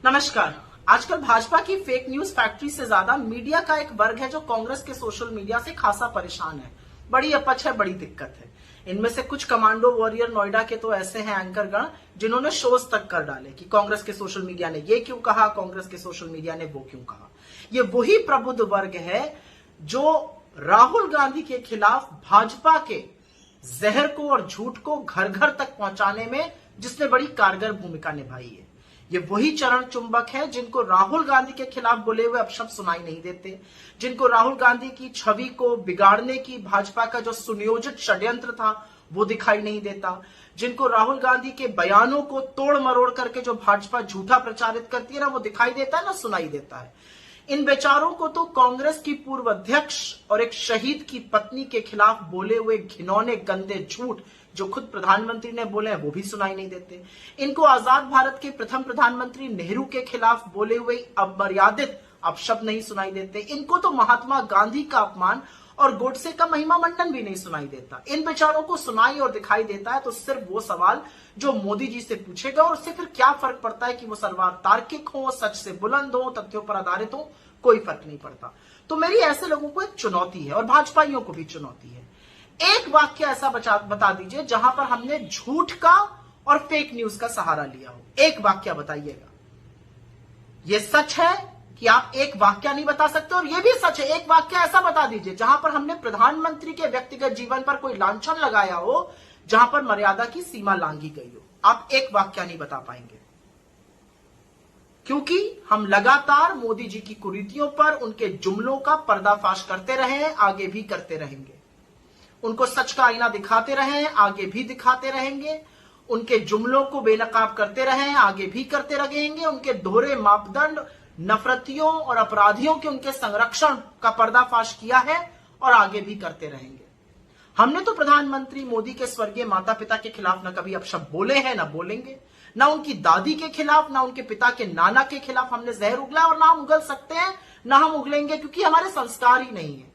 नमस्कार। आजकल भाजपा की फेक न्यूज फैक्ट्री से ज्यादा मीडिया का एक वर्ग है जो कांग्रेस के सोशल मीडिया से खासा परेशान है। बड़ी अपच है, बड़ी दिक्कत है। इनमें से कुछ कमांडो वॉरियर नोएडा के तो ऐसे हैं एंकर गण जिन्होंने शोज तक कर डाले कि कांग्रेस के सोशल मीडिया ने ये क्यों कहा, कांग्रेस के सोशल मीडिया ने वो क्यों कहा। ये वही प्रबुद्ध वर्ग है जो राहुल गांधी के खिलाफ भाजपा के जहर को और झूठ को घर घर तक पहुंचाने में जिसने बड़ी कारगर भूमिका निभाई है। ये वही चरण चुंबक है जिनको राहुल गांधी के खिलाफ बोले हुए अपशब्द सुनाई नहीं देते, जिनको राहुल गांधी की छवि को बिगाड़ने की भाजपा का जो सुनियोजित षड्यंत्र था वो दिखाई नहीं देता, जिनको राहुल गांधी के बयानों को तोड़ मरोड़ करके जो भाजपा झूठा प्रचारित करती है ना वो दिखाई देता है ना सुनाई देता है। इन बेचारों को तो कांग्रेस की पूर्व अध्यक्ष और एक शहीद की पत्नी के खिलाफ बोले हुए घिनौने गंदे झूठ जो खुद प्रधानमंत्री ने बोले हैं वो भी सुनाई नहीं देते। इनको आजाद भारत के प्रथम प्रधानमंत्री नेहरू के खिलाफ बोले हुए अमर्यादित अपशब्द नहीं सुनाई देते। इनको तो महात्मा गांधी का अपमान और गोडसे का महिमा मंडन भी नहीं सुनाई देता। इन बेचारों को सुनाई और दिखाई देता है तो सिर्फ वो सवाल जो मोदी जी से पूछेगा, और उससे फिर क्या फर्क पड़ता है कि वो सवाल तार्किक हो, सच से बुलंद हो, तथ्यों पर आधारित हो, कोई फर्क नहीं पड़ता। तो मेरी ऐसे लोगों को एक चुनौती है और भाजपाइयों को भी चुनौती है। एक वाक्य ऐसा बता दीजिए जहां पर हमने झूठ का और फेक न्यूज का सहारा लिया हो। एक वाक्य बताइएगा। यह सच है कि आप एक वाक्य नहीं बता सकते, और यह भी सच है एक वाक्य ऐसा बता दीजिए जहां पर हमने प्रधानमंत्री के व्यक्तिगत जीवन पर कोई लांछन लगाया हो, जहां पर मर्यादा की सीमा लांघी गई हो। आप एक वाक्य नहीं बता पाएंगे क्योंकि हम लगातार मोदी जी की कुरीतियों पर उनके जुमलों का पर्दाफाश करते रहे हैं, आगे भी करते रहेंगे। उनको सच का आईना दिखाते रहे हैं, आगे भी दिखाते रहेंगे। उनके जुमलों को बेनकाब करते रहे हैं, आगे भी करते रहेंगे। उनके दोहरे मापदंड, नफरतियों और अपराधियों के उनके संरक्षण का पर्दाफाश किया है और आगे भी करते रहेंगे। हमने तो प्रधानमंत्री मोदी के स्वर्गीय माता पिता के खिलाफ न कभी अपशब्द बोले हैं, न बोलेंगे। न उनकी दादी के खिलाफ, न उनके पिता के नाना के खिलाफ हमने जहर उगला, और ना हम उगल सकते हैं, ना हम उगलेंगे, क्योंकि हमारे संस्कार ही नहीं है।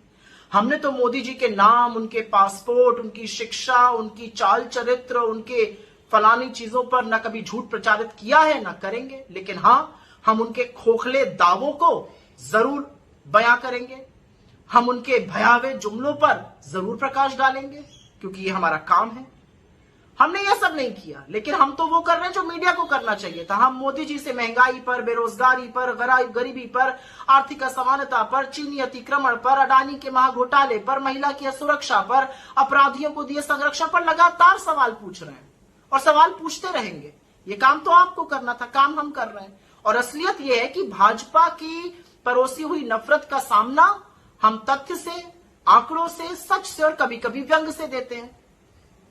हमने तो मोदी जी के नाम, उनके पासपोर्ट, उनकी शिक्षा, उनकी चाल चरित्र, उनके फलानी चीजों पर न कभी झूठ प्रचारित किया है, न करेंगे। लेकिन हां, हम उनके खोखले दावों को जरूर बयां करेंगे। हम उनके भयावह जुमलों पर जरूर प्रकाश डालेंगे, क्योंकि ये हमारा काम है। हमने यह सब नहीं किया, लेकिन हम तो वो कर रहे हैं जो मीडिया को करना चाहिए था। हम मोदी जी से महंगाई पर, बेरोजगारी पर, गरीबी पर, आर्थिक असमानता पर, चीनी अतिक्रमण पर, अडानी के महाघोटाले पर, महिला की सुरक्षा पर, अपराधियों को दिए संरक्षण पर लगातार सवाल पूछ रहे हैं और सवाल पूछते रहेंगे। ये काम तो आपको करना था, काम हम कर रहे हैं। और असलियत यह है कि भाजपा की परोसी हुई नफरत का सामना हम तथ्य से, आंकड़ों से, सच से और कभी कभी व्यंग से देते हैं।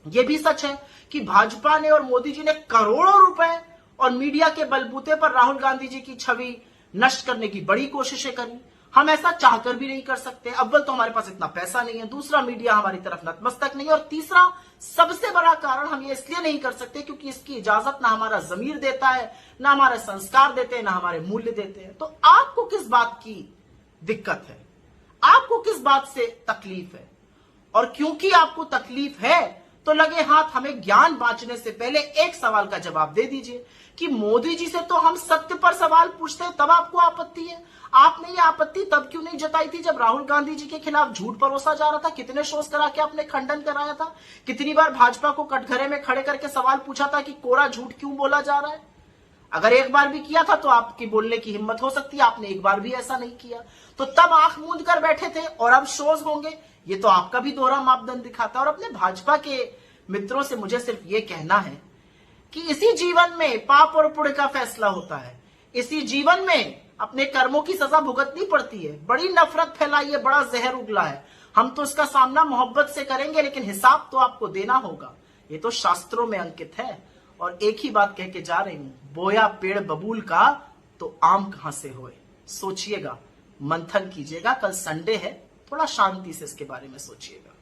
यह भी सच है कि भाजपा ने और मोदी जी ने करोड़ों रुपए और मीडिया के बलबूते पर राहुल गांधी जी की छवि नष्ट करने की बड़ी कोशिशें करी। हम ऐसा चाहकर भी नहीं कर सकते। अव्वल तो हमारे पास इतना पैसा नहीं है, दूसरा मीडिया हमारी तरफ नतमस्तक नहीं है, और तीसरा सबसे बड़ा कारण हम ये इसलिए नहीं कर सकते क्योंकि इसकी इजाजत ना हमारा जमीर देता है, ना हमारे संस्कार देते हैं, ना हमारे मूल्य देते हैं। तो आपको किस बात की दिक्कत है? आपको किस बात से तकलीफ है? और क्योंकि आपको तकलीफ है तो लगे हाथ हमें ज्ञान बांटने से पहले एक सवाल का जवाब दे दीजिए कि मोदी जी से तो हम सत्य पर सवाल पूछते हैं, तब आपको आपत्ति है। आपने ये आपत्ति तब क्यों नहीं जताई थी जब राहुल गांधी जी के खिलाफ झूठ परोसा जा रहा था? कितने शोज करा के आपने खंडन कराया था? कितनी बार भाजपा को कटघरे में खड़े करके सवाल पूछा था कि कोरा झूठ क्यों बोला जा रहा है? अगर एक बार भी किया था तो आपकी बोलने की हिम्मत हो सकती है, आपने एक बार भी ऐसा नहीं किया। तो तब आंख मूंद कर बैठे थे और अब शोज होंगे। ये तो आपका भी दोहरा मापदंड दिखाता है। और अपने भाजपा के मित्रों से मुझे सिर्फ ये कहना है कि इसी जीवन में पाप और पुण्य का फैसला होता है। इसी जीवन में अपने कर्मों की सजा भुगतनी पड़ती है। बड़ी नफरत फैलाई है, बड़ा जहर उगला है। हम तो इसका सामना मोहब्बत से करेंगे, लेकिन हिसाब तो आपको देना होगा। ये तो शास्त्रों में अंकित है। और एक ही बात कह के जा रही हूं, बोया पेड़ बबूल का तो आम कहां से होए। सोचिएगा, मंथन कीजिएगा। कल संडे है, थोड़ा शांति से इसके बारे में सोचिएगा।